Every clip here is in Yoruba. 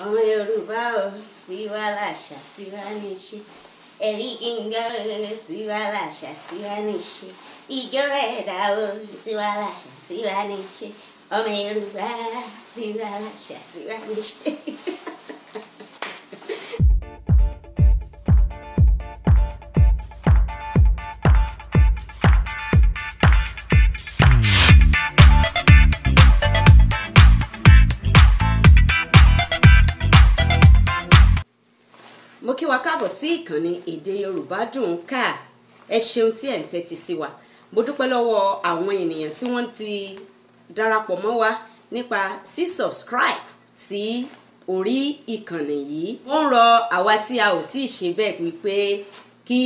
ọmọ Yorùbá o tiwa láṣà tiwa níṣe ẹ̀rí gíga o tiwa láṣà tiwa níṣe ìjọ rẹ̀ dá o tiwa láṣà tiwa níṣe ọmọ Yorùbá tiwa láṣà tiwa níṣe. Mo kí wa káàbọ̀ sí ìkànnì èdè Yorùbá dùn ká ẹ ṣeun tí ẹ̀ ń tẹ́tí sí wa. Mo dúpẹ́ lọ́wọ́ àwọn ènìyàn tí wọ́n ti darapọ̀ mọ́ wa nípa subscribe sí orí ìkànnì yìí. Wọ́n ń rọ àwa tí a ò tí ì ṣe bẹ́ẹ̀ wípé kí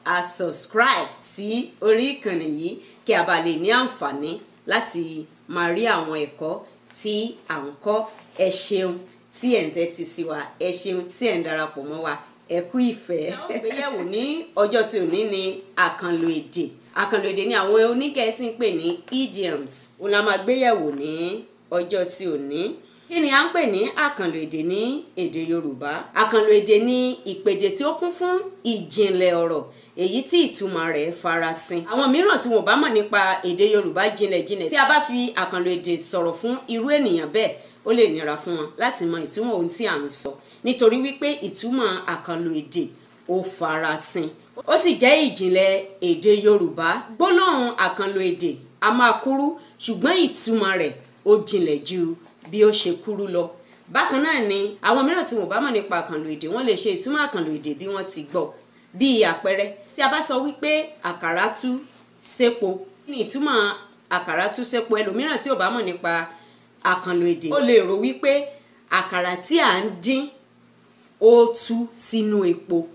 a subscribe sí orí ìkànnì yìí kí a bá lè ní àǹfààní láti máa rí àwọn ẹ̀kọ́ tí à ń kọ́. Ẹ ṣeun tí ẹ̀ ń tẹ́tí sí wa, ẹ ṣeun tí ẹ̀ ń darapọ̀ mọ́ wa, ẹ kú ìfẹ́. Ìgbéyẹ̀wò ní ọjọ́ tí òní ni àkànlò èdè. Àkànlò èdè ni àwọn onígẹ̀ẹ́sì ń pè ní idioms. Òun la máa gbéyẹ̀wò ní ọjọ́ tí òní. Kí ni à ń pè ní àkànlò èdè ní èdè Yorùbá? Àkànlò èdè ni ìpèdè tí ó kún fún ìjìnlẹ̀ ọ̀rọ̀ èyí tí ìtumọ̀ rẹ̀ farasin. Àwọn mìíràn tí wọn ò bá mọ̀ nípa èdè Yorùbá jinlẹ̀jinlẹ̀, tí a bá fi àkànlò èdè sọ̀rọ̀ fún irú ènìyàn bẹ́ẹ̀, ó lè nira fún wọn láti mọ ìtumọ̀ ohun tí à ń sọ, nítorí wípé ìtumọ̀ àkànlò èdè ó farasin. Ó sì jẹ́ ìjìnlẹ̀ èdè Yorùbá. Gbólóhùn àkànlò èdè a máa kúrú, ṣùgbọ́n ìtumọ̀ rẹ̀ ó jinlẹ̀ ju bí ó ṣe kúrú lọ. Bákan náà ni àwọn mìíràn tí wọn bá mọ̀ nípa àkànlò èdè, wọ́n lè ṣe ìtumọ̀ àkànlò èdè bí wọ́n ti gbọ́. Bí àpẹẹrẹ, tí a bá sọ wípé àkàrà tú sépo, kí ni ìtumọ̀ àkàrà tú sépo? Ẹlòmíràn tí ò bá mọ̀ nípa àkànlò èdè, ó lè rò wípé àkàrà tí à ń dín ó tú sínú epo.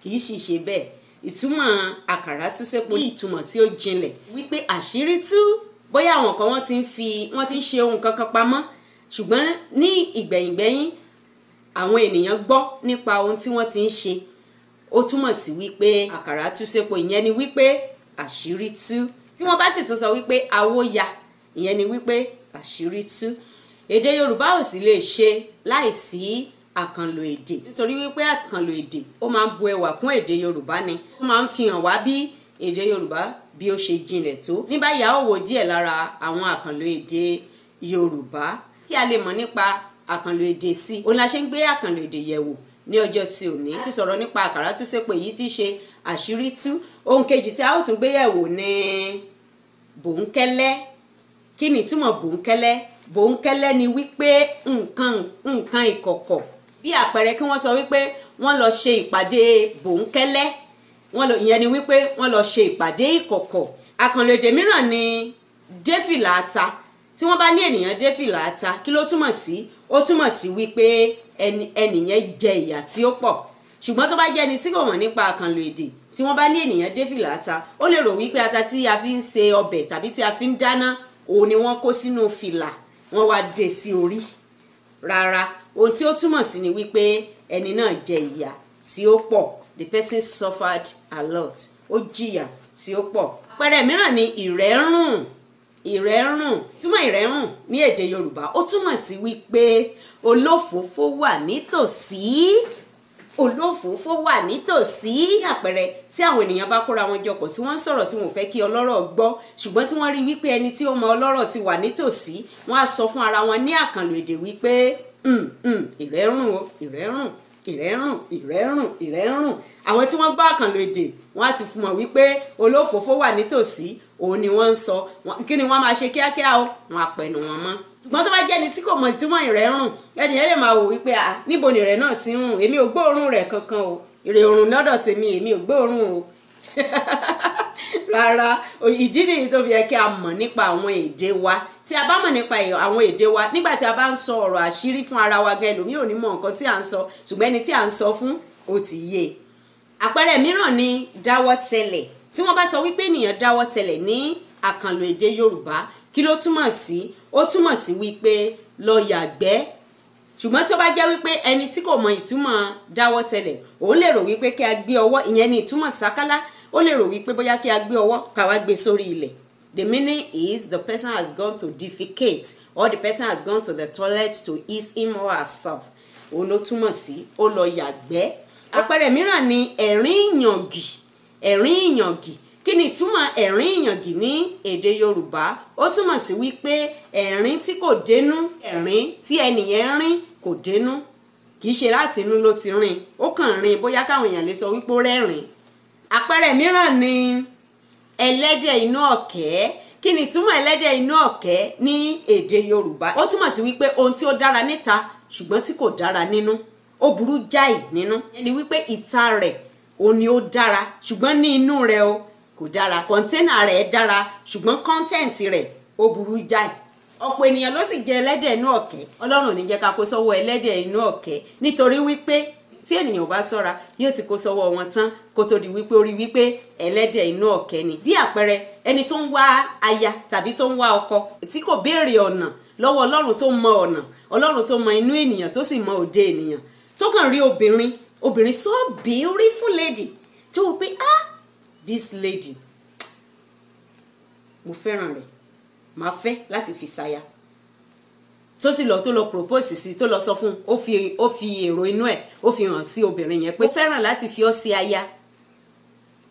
Kì í sì ṣe bẹ́ẹ̀. Ìtumọ̀ àkàrà tú sépo ní ìtumọ̀ tí ó jinlẹ̀ wípé àṣírí tú. Bóyá àwọn kan wọ́n ti ń ṣe ohun kankan pamọ́, ṣùgbọ́n ní ìgbẹ̀yìngbẹ́yìn àwọn ènìyàn gbọ́ nípa ohun tí wọ́n ti ń ṣe. Ó túmọ̀ sí wípé àkàrà tú sépo, ìyẹn ni wípé àṣírí tú. Tí wọ́n bá sì tún sọ wípé awó ya, ìyẹn ni wípé àṣírí tú. Èdè Yorùbá ò sì lè ṣe láìsí àkànlò èdè, nítorí wípé àkànlò èdè ó máa ń bu ẹwà kún èdè Yorùbá ni. Ó máa ń fi hàn wá bí èdè Yorùbá bí ó ṣe jinlẹ̀ tó. Ní báyìí a ó wo díẹ̀ lára àwọn àkànlò èdè Yorùbá kí a lè mọ̀ nípa àkànlò èdè sí i. Òun la ṣe ń gbé àkànlò èdè yẹ̀wò ní ọjọ́ tí òní. A ti sọ̀rọ̀ nípa àkàrà tú sépo, èyí tí í ṣe àṣírí tú. Ohun kejì tí a ó tún gbé yẹ̀wò ni bòńkẹ́lẹ́. Kí ni ìtumọ̀ bòńkẹ́lẹ́? Bòńkẹ́lẹ́ ni wípé nǹkan ìkọ̀kọ̀. Bí àpẹẹrẹ kí wọ́n sọ wípé wọ́n lọ ṣe ìpàdé bòńkẹ́lẹ́. Ìyẹn ni wípé wọ́n lọ ṣe ìpàdé ìkọ̀kọ̀. Àkànlò èdè mìíràn ni défìlà ata. Tí wọ́n bá ní ènìyàn défìlà ata, kí ló túmọ̀ sí? Ó túmọ̀ sí wípé ẹnìyẹn jẹ ìyà tí ó pọ̀. Ṣùgbọ́n tó bá jẹ́ ẹni tí kò mọ̀ nípa àkànlò èdè, tí wọ́n bá ní ènìyàn défìlà ata, ó lè rò wípé ata tí a fi ń se ọbẹ̀ tàbí tí a fi ń dáná òun ni wọ́n kó sínú fìlà, wọ́n wá dé sí orí. Rárá, ohun tí ó túmọ̀ sí ni wípé ẹni náà jẹ ìyà tí ó pọ̀. The person suffered a lot. Ó jìyà tí ó pọ̀. Àpẹẹrẹ mìíràn ni ìrẹ́rùn. Ìrẹ́rùn. Túmọ̀ ìrẹ́rùn ní èdè Yorùbá ó túmọ̀ sí wípé olófòófó wà nítòsí. Olófòófó wà nítòsí. Àpẹẹrẹ, tí àwọn ènìyàn bá kóra wọn jọpọ̀ tí wọ́n ń sọ̀rọ̀ tí wọn ò fẹ́ kí ọlọ́rọ̀ gbọ́, ṣùgbọ́n tí wọ́n rí wípé ẹni tí ó mọ ọlọ́rọ̀ ti wà nítòsí, wọ́n á sọ fún ara wọn ní àkànlò èdè wípé ìrẹ́rùn o, ìrẹ́rùn, ìrẹ́rùn, ìrẹ́rùn, ìrẹ́rùn. Àwọn tí wọ́n gbọ́ àkànlò èdè, wọ́n á ti fún wọn wípé olófòófó wà nítòsí, òun ni wọ́n ń sọ. Kí ni wọ́n máa ṣe kíákíá o? Wọ́n á pẹ̀lú wọn mọ́. Ṣùgbọ́n tó bá jẹ́ ẹni tí kò mọ̀ ìtumọ̀ ìrẹ́rùn, ẹni yẹn lè máa wò wípé níbo ni ìrẹ́ náà ti ń rùn? Èmi ò gbóòórùn rẹ̀ kankan o. Ìrẹ́ òrùn lọ́dọ̀ tèmi, èmi ò gbóòórùn o. Rárá, ìdí nìyí tó fi yẹ kí a mọ̀ nípa àwọn èdè wa. Tí a bá mọ̀ nípa àwọn èdè wa, nígbà tí a bá ń sọ ọ̀rọ̀ àṣírí fún ara wa gan, ẹlòmíì ò ní mọ̀ nǹkan tí à ń sọ, ṣùgbọ́n ẹni tí à ń sọ fún ó ti yé. Àpẹẹrẹ mìíràn ni dáwọ́ tẹlẹ̀. Tí wọ́n bá sọ wípé ènìyàn dáwọ́ tẹlẹ̀ ní àkànlò èdè Yorùbá, kí ló túmọ̀ sí? Ó túmọ̀ sí wípé lọ yàgbẹ́. Ṣùgbọ́n tí ó bá jẹ́ wípé ẹni tí kò mọ ìtumọ̀ dáwọ́ tẹlẹ̀, òun lè rò wípé kí a gbé ọwọ́, ìyẹn ni ìtumọ̀ sákálá. Ó lè rò wípé bóyá kí a gbé ọwọ́ ká wá gbé sórí ilẹ̀. The meaning is the person has gone to defecate or the person has gone to the toilet to ease him or herself. òun ló túmọ̀ sí ó lọ yàgbẹ́. àpẹẹrẹ mìíràn ni ẹ̀rín ìyàngì. ẹ̀rín ìyàngì, kí ni ìtumọ̀ ẹ̀rín ìyàngì ní èdè Yorùbá? ó túmọ̀ sí wípé ẹ̀rín tí kò dénú, ẹ̀rín tí ẹnìyẹn rín kò dénú, kì í ṣe láti inú ló ti rín, ó kàn rín bóyá káwọn èèyàn lè sọ wípé ó rẹ́rìn. àpẹẹrẹ mìíràn ni ẹlẹ́dẹ̀ inú ọ̀kẹ́. kí ni ìtumọ̀ ẹlẹ́dẹ̀ inú ọ̀kẹ́ ní èdè Yorùbá? ó túmọ̀ sí wípé ohun tí ó dára níta ṣùgbọ́n tí kò dára nínú, ó burú jáì nínú. ẹni wípé ìta rẹ̀ òun ni ó dára ṣùgbọ́n ní inú rẹ̀ o kò dára. kọ̀ńténà rẹ̀ dára ṣùgbọ́n kọ́ńtẹ́ǹtì rẹ̀ ó burú jáì. ọ̀pọ̀ ènìyàn ló sì jẹ ẹlẹ́dẹ̀ inú ọ̀kẹ́. Ọlọ́run ò ní jẹ́ ká kó sọ́wọ́ ẹlẹ́dẹ̀ inú ọ̀kẹ́, nítorí wípé tí ènìyàn bá ṣọ́ra yóò ti kó sọ́wọ́ wọn tán kó tó di wípé ó rí wípé ẹlẹ́dẹ̀ inú ọ̀kẹ́ ni. bí àpẹẹrẹ ẹni tó ń wá aya tàbí tó ń wá ọkọ tí kò béèrè ọ̀nà lọ́wọ́ Ọlọ́run tó mọ ọ̀nà, Ọlọ́run tó mọ inú ènìyàn tó sì mọ òde ènìyàn, tó kàn rí obìnrin so beautiful lady tó wò pé this lady mo fẹ́ràn rẹ̀, máa fẹ́ láti fi ṣaya, tó sì lọ tó lọ propose sí, tó lọ sọ fún ó fi èrò inú ẹ̀ ó fi hàn sí obìnrin yẹn pé ó fẹ́ràn láti fi ọ́ sí aya,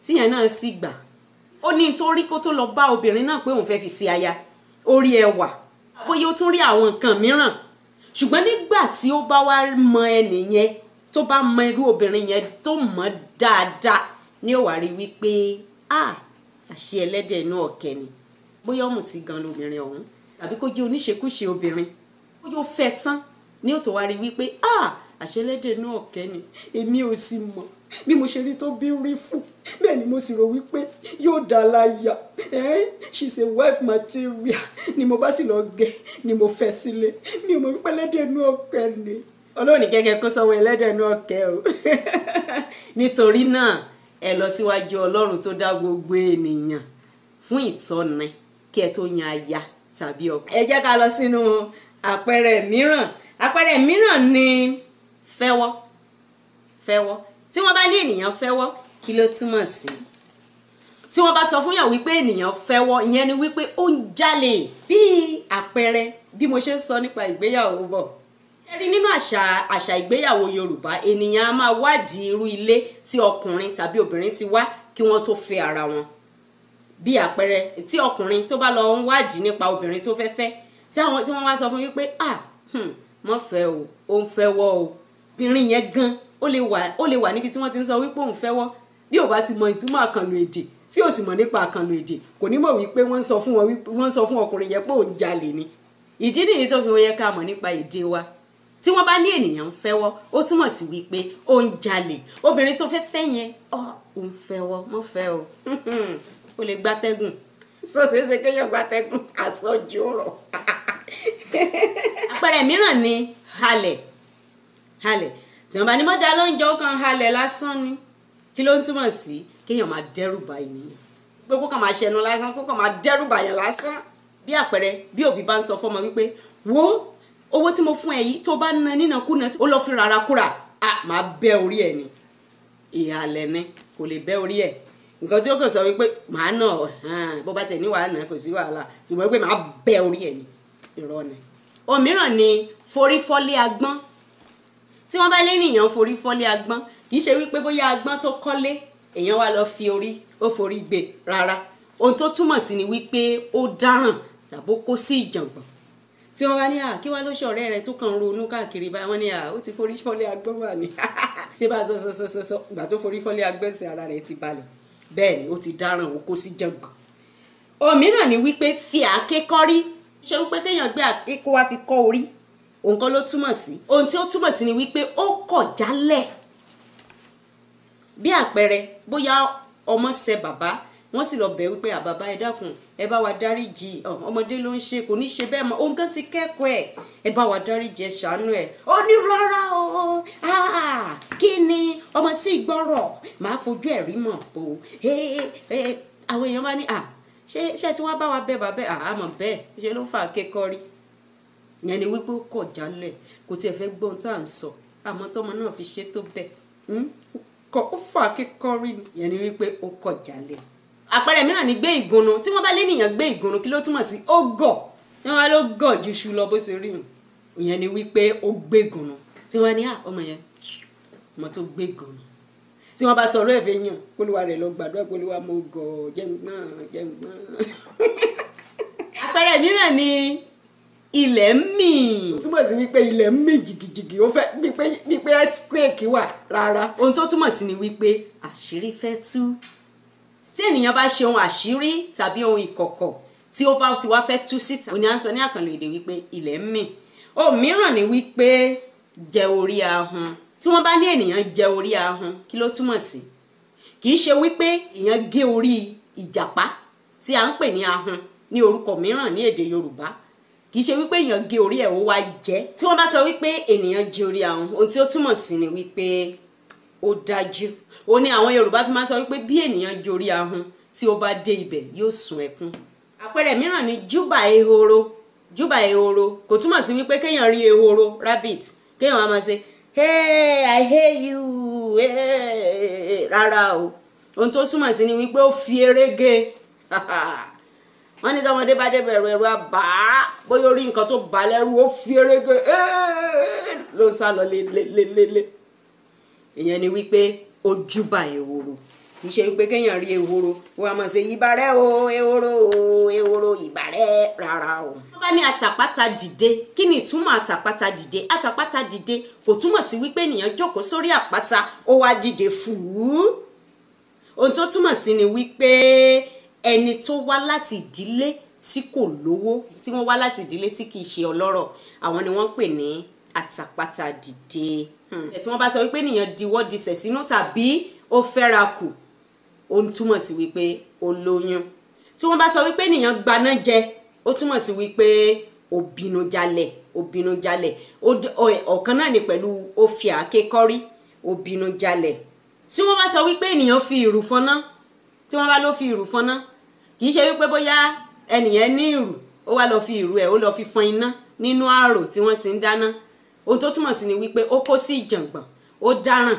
tíyẹn náà sì gbà. ó ní nítorí kó tó lọ bá obìnrin náà pé òun fẹ́ fi sí aya, ó rí ẹwà, bóyá ó tún rí àwọn nǹkan mìíràn, ṣùgbọ́n nígbà tí ó bá wá mọ ẹni yẹn, tó bá mọ irú obìnrin yẹn tó mọ̀ dáadáa, ni ó wá rí wípé àṣé ẹlẹ́dẹ̀ inú ọ̀kẹ́ ni. bóyá ọmọ ti gan lóbìnrin ọ̀hún tàbí kó jẹ́ oníṣekúṣe obìnrin, bóyá ó fẹ́ tán ni ó tó wá rí wípé àṣé ẹlẹ́dẹ̀ inú ọ̀kẹ́ ni. èmi ò sì mọ̀ bí mo ṣe rí tó beautiful, bẹ́ẹ̀ ni mo sì rò wípé yóò dá láyà, she's a wife material, ni mo bá sì lọ gẹ̀ ni mo fẹ́ sílé. mi ò mọ̀ wípé ẹlẹ́dẹ̀ inú ọ̀kẹ́ ni. Ọlọ́run ní kẹ́kẹ́ kó sọ́wọ́ ẹlẹ́dẹ̀ inú ọ̀kẹ́ o. nítorí náà ẹ lọ síwájú Ọlọ́run tó dá gbogbo ènìyàn fún ìtọ́ni kí ẹ tó yan aya tàbí ọkọ. ẹ jẹ́ ká lọ sínú àpẹẹrẹ mìíràn. àpẹẹrẹ mìíràn ni fẹ́wọ́. tí wọ́n bá ní ènìyàn fẹ́wọ́, kí ló túmọ̀ sí? tí wọ́n bá sọ fún yàn wípé ènìyàn fẹ́wọ́, ìyẹn ni wípé ó ń jalè. bí àpẹẹrẹ bí mo ṣe ń sọ nípa ìgbéyàwó bọ̀, ẹ rí nínú àṣà ìgbéyàwó Yorùbá, ènìyàn á máa wádìí irú ilé tí ọkùnrin tàbí obìnrin ti wá kí wọ́n tó fẹ́ ara wọn. bí àpẹẹrẹ tí ọkùnrin tó bá lọ ń wádìí nípa obìnrin tó fẹ́ fẹ́, tí wọ́n wá sọ fún wípé mọ́ fẹ́ o, ó ń fẹ́wọ́ o, obìnrin yẹn gan ó lè wà níbi tí wọ́n ti ń sọ wípé òun fẹ́wọ́, bí ò bá ti mọ ìtumọ̀ àkànlò èdè, tí ò sì mọ̀ nípa àkànlò èdè, kò ní mọ̀ wípé wọ́n sọ fún ọkùnrin yẹn pé òun jalè ni. ìdí nìyí tó fi yẹ ká mọ̀ nípa èdè wa. tí wọ́n bá ní ènìyàn ń fẹ́wọ́, ó túmọ̀ sí wípé ó ń jalè. obìnrin tó fẹ́ fẹ́ yẹn ó ń fẹ́wọ́, mọ́ fẹ́ o. ó lè gbátẹ́gùn, ṣeéṣe kéèyàn gbátẹ́gùn, àsọjù ọ̀rọ̀. àpẹẹrẹ mìíràn ni halẹ̀. tí wọ́n bá ní mọ́dà lóúnjẹ ó kàn halẹ̀ lásán ni, kí ló ń túmọ̀ sí? kéèyàn máa dẹ́rù bà ènìyàn, pé kó kàn máa ṣẹnu lásán, kó kàn máa dẹ́rù bà yàn lásán. bí àpẹẹrẹ bí òbí bá ń sọ fọ́mọ wípé wo owó tí mo fún ẹ yìí tó bá ná nínàkúnà ó lọ fi rárá kúrà, máa bẹ́ orí ẹ̀ ni. ìhàlẹ̀ ni, kò lè bẹ́ orí ẹ̀. nǹkan tí ó kàn sọ wípé màá nà bó bá tẹ̀ ní wàhálà kò sí wàhálà, ṣùgbọ́n pé màá bẹ́ orí ẹ̀ ni, irọ́ ni. òmíràn ni forí fọ́lé agbọ́n. tí wọ́n bá lé ènìyàn forí fọ́lé agbọ́n, kì í ṣe wípé bóyá agbọ́n tó kọ́lé èèyàn wá lọ fi ó forí gbé, rárá. ohun tó túmọ̀ sí ni wípé ó dáràn tàbí ó kó sí ìjàngbọ̀n. tí wọ́n bá ní kí wá ló ṣe ọ̀rẹ́ rẹ tó kàn ronú káàkiri báyìí, wọ́n ní ó ti forí fọ́lé agbọ́n wà ní. ṣé bá sọ ìgbà tó forí fọ́lé agbọ́n sí ara rẹ̀ ti balẹ̀, bẹ́ẹ̀ ni ó ti dáràn, ó kó sí ìjàngbọ̀n. òmíràn ni wípé fi àáké kọ́rí. ṣé wípé kéèyàn gbé àáké kó wá fi kọ́ orí, òun kan ló túmọ̀ sí. ohun tí ó túmọ̀ sí ni wípé ó kọ̀ jálẹ̀. bí àpẹẹrẹ bóyá ọmọ ṣẹ̀ bàbá, wọ́n sì lọ bẹ̀ wípé bàbá ẹ dákun ẹ bá wa dáríjì, ọmọdé ló ń ṣe, kò ní ṣe bẹ́ẹ̀ mọ́, òun kan ti kẹ́kọ̀ọ́ ẹ bá wa dáríjì, ẹ ṣàánú ẹ. ó ní rárá o, kí ni ọmọ sí ìgbọ́rọ̀ máa fojú ẹ̀ rí mọ̀ o. àwọn èèyàn bá ní ṣé tí wọ́n bá wa bẹ̀ bàbá àmọ̀ bẹ́ẹ̀ ṣe ló fà kékọ́rí. ìyẹn ni wípé ó kọ̀ jálẹ̀, kò tiẹ̀ fẹ́ gbọ́n tá à ń sọ, àmọ́ tọ́mọ náà fi ṣe tó bẹ́ẹ̀ ó fà kékọ́rí. ìyẹn ni wípé ó kọ̀ jálẹ̀. àpẹẹrẹ mìíràn ni gbé ìgúnnu. tí wọ́n bá lé ènìyàn gbé ìgúnnu, kí ló túmọ̀ sí? ó gọ̀. wọ́n wá ló gọ̀ ju ṣu lọ bó ṣe rí. ìyẹn ni wípé ó gbé ìgúnnu. tí wọ́n ní ọmọ yẹn ọmọ tó gbé gan ni tí wọ́n bá sọ̀rọ̀ ẹ̀fẹ̀ yàn kólúwa rẹ̀ lọ gbàdúrà kólúwa mo gọ̀ jẹ́ngbọ́n. àpẹẹrẹ mìíràn ni ilẹ̀ ń mì. ó túmọ̀ sí wípé ilẹ̀ ń mì jìgìjìgì ó fẹ́ wípé earthquake wà rárá. ohun tó túmọ̀ sí ni wípé àṣírí fẹ́ tú. tí ènìyàn bá ṣe ohun àṣírí tàbí ohun ìkọ̀kọ̀ tí ó bá ti wá fẹ́ tú síta òní à ń sọ ní àkànlò èdè wípé ilẹ̀ ń mì. ohun mìíràn ni wípé jẹ orí ahun. tí wọ́n bá ní ènìyàn jẹ orí ahun kí ló túmọ̀ sí? kì í ṣe wípé èèyàn gé orí ìjàpá tí à ń pè ní ahun ní orúkọ mìíràn ní èdè Yorùbá, kì í ṣe wípé èèyàn gé orí ẹ̀ ó wá jẹ. tí wọ́n bá sọ wípé ènìyàn jẹ orí ahun ohun tí ó túmọ̀ sí ni wípé ó dájú. ó ní àwọn Yorùbá fi máa sọ wípé bí ènìyàn jẹ orí ahun tí ó bá dé ibẹ̀ yóò sun ẹkún. àpẹẹrẹ mìíràn ni júbà ehoro. júbà ehoro kò túmọ̀ sí wípé kéèyàn rí ehoro rabbit kéèyàn á máa ṣe hey I hate you rárá o. ohun tó túmọ̀ sí ni wípé ó fi eré gé wọ́n ní tọmọdé bá dé bẹ̀rù ẹ̀rù àbá bóyá orí nǹkan tó bá lẹ́rù ó fi eré gé ló ń sá lọ lé. ìyẹn ni wípé ó júbà ehoro kì í ṣe wípé kéèyàn rí ehoro wọ́n á máa ṣe ìbàrẹ́ o ehoro ìbàrẹ́ rárá o. wọ́n bá ní àtàpátá dìde kí ni ìtumọ̀ àtàpátá dìde? àtàpátá dìde kò túmọ̀ sí wípé ènìyàn jókòó sórí àpáta ó wá dìde fùú. ohun tó túmọ̀ sí ni wípé ẹni tó wá láti ìdílé tí kò lówó tí wọ́n wá láti ìdílé tí kì í ṣe ọlọ́rọ̀ àwọn ni wọ́n pè ní àtàpátá dìde. tí wọ́n bá sọ wípé ènìyàn diwọ́ disẹ̀ sínú tàbí ó fẹ́ra kù ó ń túmọ̀ sí wípé ó lóyún. tí wọ́n bá sọ wípé ènìyàn gbaná jẹ ó túmọ̀ sí wípé ó bínú jalẹ̀ ọ̀kan náà ni pẹ̀lú ó fi àáké kọ́rí ó bínú jalẹ̀. tí wọ́n bá sọ wípé ènìyàn fi ìrù fọ́nà tí wọ́n bá lọ fi ìrù fọ́nà kì í ṣe wípé bóyá ẹnìyẹn ní ìrù ó wá lọ fi ìrù ẹ̀ ó lọ fi fọ́n iná nínú àrò tí wọ́n ti ń dáná. ohun tó túmọ̀ sí ni wípé ó kó sí ìjàngbọ̀n ó dáràn.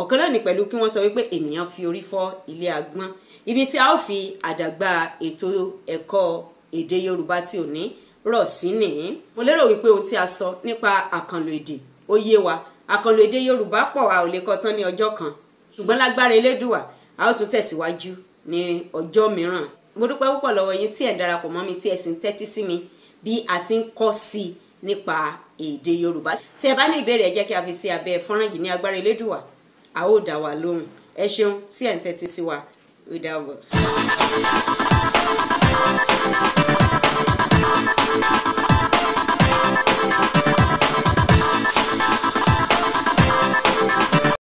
ọ̀kan náà ni pẹ̀lú kí wọ́n sọ wípé ènìyàn fi orí fọ́ ilé agbọ́n. ibi tí a ó fi àdàgbà ètò ẹ̀kọ́ èdè Yorùbá tí ò ní rọ̀ sí nìyí. mo lérò wípé ohun tí a sọ nípa àkànlò èdè ó yé wa. àkànlò èdè Yorùbá pọ̀ a ò lè kọ́ tán ní ọjọ́ kan ṣùgbọ́n lágbára Elédùà a ó tún tẹ̀síwájú ní ọjọ́ mìíràn. mo dúpẹ́ púpọ̀ lọ́wọ́ yín tí ẹ̀ darapọ̀ mọ́ mi tí ẹ̀ sì ń tẹ́tí sí mi bí a ti ń kọ́ sí i nípa èdè Yorùbá. tí ẹ bá ní ìbéèrè ẹ jẹ́ kí a fi sí abẹ́ fọ́nrán yìí ní agbára Elédùà a ó dá wa lóhùn. ẹ ṣeun tí ẹ̀ ń tẹ́tí sí wa. Ó dàbọ̀.